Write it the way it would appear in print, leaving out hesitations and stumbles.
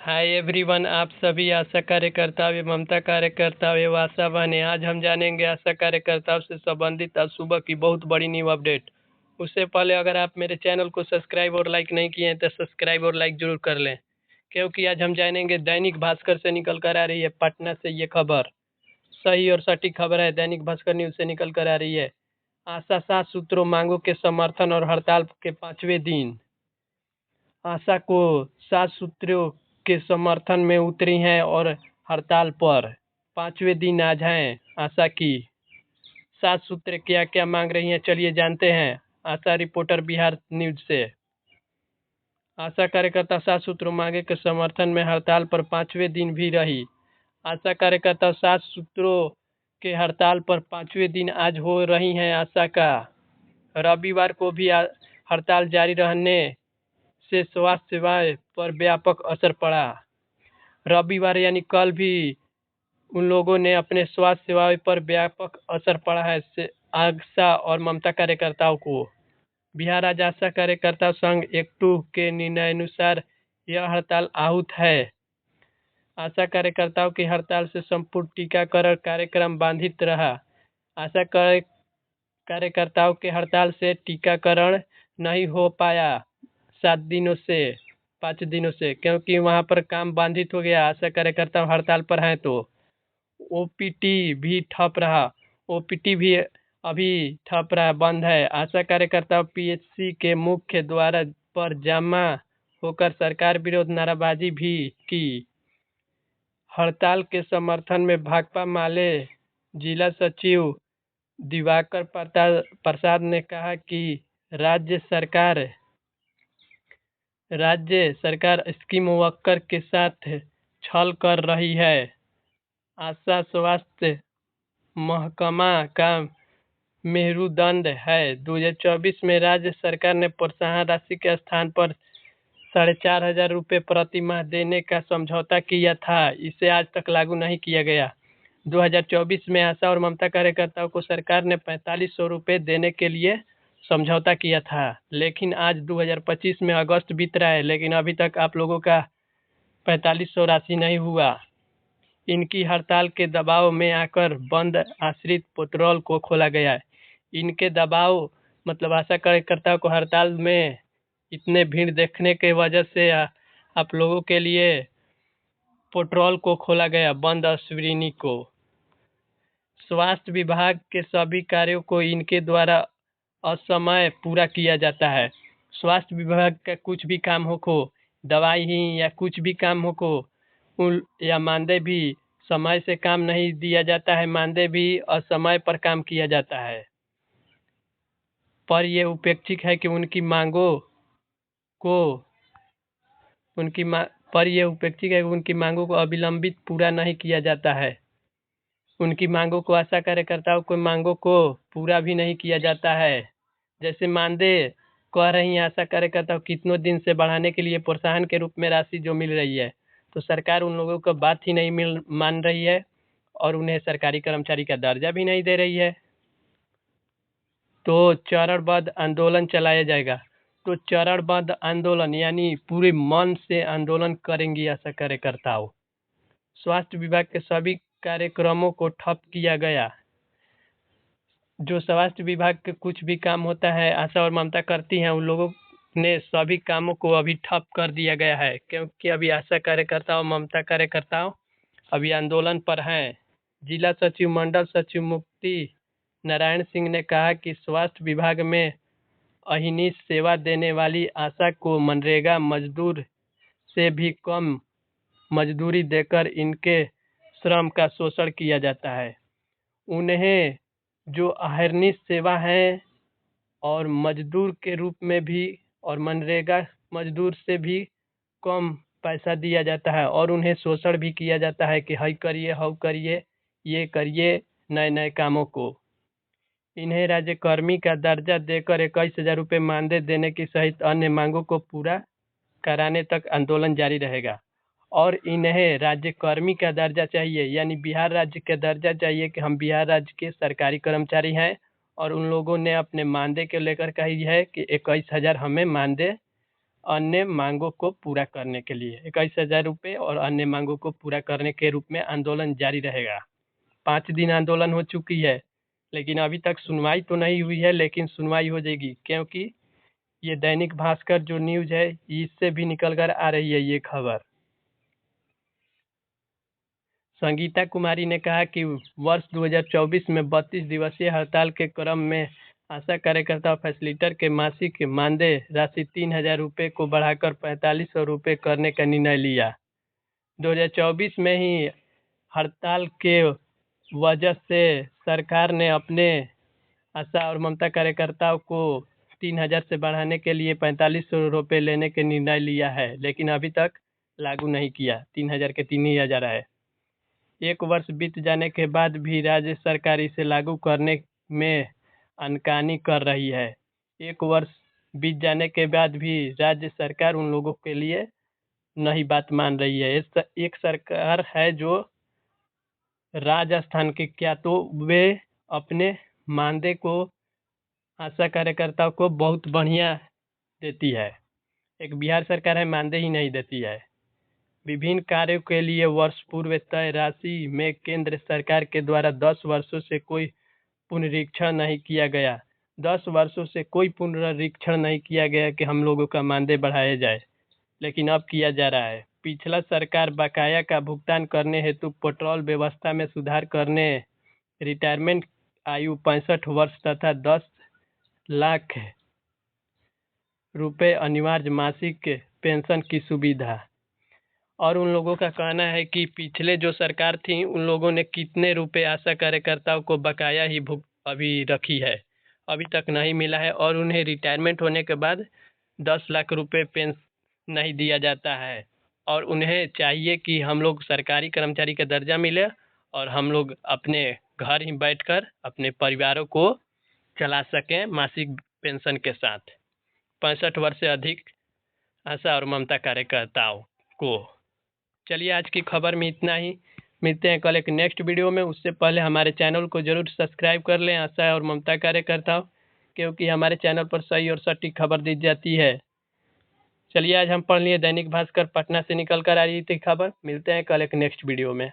Hi everyone, आप सभी आशा कार्यकर्ताओं एवं ममता कार्यकर्ताओं एवं आशा बहने, आज हम जानेंगे आशा कार्यकर्ताओं से संबंधित आज सुबह की बहुत बड़ी न्यू अपडेट। उससे पहले अगर आप मेरे चैनल को सब्सक्राइब और लाइक नहीं किए हैं तो सब्सक्राइब और लाइक जरूर कर लें, क्योंकि आज हम जानेंगे दैनिक भास्कर से निकल कर आ रही है पटना से ये खबर। सही और सटीक खबर है, दैनिक भास्कर न्यूज से निकल कर आ रही है। आशा 7 सूत्रों मांगों के समर्थन और हड़ताल के 5वें दिन। आशा को 7 सूत्रों के समर्थन में उतरी हैं और हड़ताल पर 5वें दिन आज हैं। आशा की 7 सूत्र क्या क्या मांग रही हैं, चलिए जानते हैं आशा रिपोर्टर बिहार न्यूज से। आशा कार्यकर्ता 7 सूत्रों मांगे के समर्थन में हड़ताल पर 5वें दिन भी रही। आशा कार्यकर्ता 7 सूत्रों के हड़ताल पर 5वें दिन आज हो रही हैं। आशा का रविवार को भी हड़ताल जारी रहने से स्वास्थ्य सेवाएं पर व्यापक असर पड़ा। रविवार यानी कल भी उन लोगों ने अपने स्वास्थ्य सेवाओं पर व्यापक असर पड़ा है। आशा और ममता कार्यकर्ताओं को बिहार राज्य आशा कार्यकर्ता संघ एकटू के निर्णयानुसार यह हड़ताल आहूत है। आशा कार्यकर्ताओं की हड़ताल से संपूर्ण टीकाकरण कार्यक्रम बाधित रहा। आशा कार्यकर्ताओं के हड़ताल से टीकाकरण नहीं हो पाया 5 दिनों से, क्योंकि वहां पर काम बाधित हो गया। आशा कार्यकर्ता हड़ताल पर हैं तो ओपीटी भी ठप रहा। ओपीटी भी अभी ठप रहा, बंद है। आशा कार्यकर्ता पीएचसी के मुख्य द्वार पर जमा होकर सरकार विरोध नाराबाजी भी की। हड़ताल के समर्थन में भाकपा माले जिला सचिव दिवाकर प्रसाद ने कहा कि राज्य सरकार स्कीम वर्कर के साथ छल कर रही है। आशा स्वास्थ्य महकमा का मेरुदंड है। 2024 में राज्य सरकार ने प्रोत्साहन राशि के स्थान पर 4,500 रुपये प्रति माह देने का समझौता किया था। इसे आज तक लागू नहीं किया गया। 2024 में आशा और ममता कार्यकर्ताओं को सरकार ने 4,500 रुपये देने के लिए समझौता किया था, लेकिन आज 2025 में अगस्त बीत रहा है, लेकिन अभी तक आप लोगों का 4,500 राशि नहीं हुआ। इनकी हड़ताल के दबाव में आकर बंद आश्रित पेट्रोल को खोला गया है। इनके दबाव मतलब आशा कार्यकर्ताओं को हड़ताल में इतने भीड़ देखने के वजह से आप लोगों के लिए पेट्रोल को खोला गया, बंद अश्विनी को। स्वास्थ्य विभाग के सभी कार्यों को इनके द्वारा असमय पूरा किया जाता है। स्वास्थ्य विभाग का कुछ भी काम हो को, दवाई ही या कुछ भी काम हो को, या मानदेय भी समय से काम नहीं दिया जाता है। मानदेय भी असमय पर काम किया जाता है। पर यह उपेक्षित है कि उनकी मांगों को अविलंबित पूरा नहीं किया जाता है। उनकी मांगों को आशा कार्यकर्ताओं को मांगों को पूरा भी नहीं किया जाता है। जैसे मानदेय कह रही हैं आशा कार्यकर्ताओं कितनों दिन से बढ़ाने के लिए प्रोत्साहन के रूप में राशि जो मिल रही है, तो सरकार उन लोगों को बात ही नहीं मान रही है और उन्हें सरकारी कर्मचारी का दर्जा भी नहीं दे रही है। तो चरणबद्ध आंदोलन चलाया जाएगा। तो चरणबद्ध आंदोलन यानी पूरे मन से आंदोलन करेंगी आशा कार्यकर्ताओं। स्वास्थ्य विभाग के सभी कार्यक्रमों को ठप किया गया। जो स्वास्थ्य विभाग के कुछ भी काम होता है आशा और ममता करती हैं, उन लोगों ने सभी कामों को अभी ठप कर दिया गया है, क्योंकि अभी आशा कार्यकर्ताओं ममता कार्यकर्ताओं अभी आंदोलन पर हैं। जिला सचिव मंडल सचिव मुक्ति नारायण सिंह ने कहा कि स्वास्थ्य विभाग में अहिनिश सेवा देने वाली आशा को मनरेगा मजदूर से भी कम मजदूरी देकर इनके श्रम का शोषण किया जाता है। उन्हें जो अहिर्निश सेवा है और मजदूर के रूप में भी और मनरेगा मजदूर से भी कम पैसा दिया जाता है और उन्हें शोषण भी किया जाता है कि हई करिए हव करिए, ये करिए नए नए कामों को। इन्हें राज्यकर्मी का दर्जा देकर 21,000 रुपये मानदेय देने की सहित अन्य मांगों को पूरा कराने तक आंदोलन जारी रहेगा। और इन्हें राज्यकर्मी का दर्जा चाहिए, यानी बिहार राज्य का दर्जा चाहिए कि हम बिहार राज्य के सरकारी कर्मचारी हैं। और उन लोगों ने अपने मानदेय को लेकर कही है कि 21,000 हमें मानदेय अन्य मांगों को पूरा करने के लिए 21,000 रुपये और अन्य मांगों को पूरा करने के रूप में आंदोलन जारी रहेगा। 5 दिन आंदोलन हो चुकी है, लेकिन अभी तक सुनवाई तो नहीं हुई है, लेकिन सुनवाई हो जाएगी, क्योंकि ये दैनिक भास्कर जो न्यूज़ है इससे भी निकल कर आ रही है ये खबर। संगीता कुमारी ने कहा कि वर्ष 2024 में 32 दिवसीय हड़ताल के क्रम में आशा कार्यकर्ता और फैसिलिटर के मासिक मानदेय राशि 3,000 रुपये को बढ़ाकर 4,500 रुपये करने का निर्णय लिया। 2024 में ही हड़ताल के वजह से सरकार ने अपने आशा और ममता कार्यकर्ताओं को 3,000 से बढ़ाने के लिए 4,500 रुपये लेने के निर्णय लिया है, लेकिन अभी तक लागू नहीं किया। 3,000 के 3,000 है। 1 वर्ष बीत जाने के बाद भी राज्य सरकार इसे लागू करने में अनकानी कर रही है। 1 वर्ष बीत जाने के बाद भी राज्य सरकार उन लोगों के लिए नहीं बात मान रही है। एक सरकार है जो राजस्थान की, क्या तो वे अपने मानदेय को आशा कार्यकर्ताओं को बहुत बढ़िया देती है। एक बिहार सरकार है, मानदेय ही नहीं देती है। विभिन्न कार्यों के लिए वर्ष पूर्व तय राशि में केंद्र सरकार के द्वारा 10 वर्षों से कोई पुनरीक्षण नहीं किया गया। 10 वर्षों से कोई पुनरीक्षण नहीं किया गया कि हम लोगों का मानदेय बढ़ाया जाए, लेकिन अब किया जा रहा है। पिछला सरकार बकाया का भुगतान करने हेतु पेट्रोल व्यवस्था में सुधार करने, रिटायरमेंट आयु 65 वर्ष तथा 10 लाख रुपए अनिवार्य मासिक पेंशन की सुविधा। और उन लोगों का कहना है कि पिछले जो सरकार थी उन लोगों ने कितने रुपए आशा कार्यकर्ताओं को बकाया ही अभी रखी है, अभी तक नहीं मिला है। और उन्हें रिटायरमेंट होने के बाद 10 लाख रुपए पेंशन नहीं दिया जाता है। और उन्हें चाहिए कि हम लोग सरकारी कर्मचारी का दर्जा मिले और हम लोग अपने घर ही बैठकर अपने परिवारों को चला सकें मासिक पेंशन के साथ। 65 वर्ष से अधिक आशा और ममता कार्यकर्ताओं को। चलिए आज की खबर में इतना ही। मिलते हैं कल एक नेक्स्ट वीडियो में। उससे पहले हमारे चैनल को जरूर सब्सक्राइब कर लें, आशा और ममता कार्यकर्ताओं, क्योंकि हमारे चैनल पर सही और सटीक खबर दी जाती है। चलिए आज हम पढ़ लिए दैनिक भास्कर पटना से निकल कर आ रही थी खबर। मिलते हैं कल एक नेक्स्ट वीडियो में।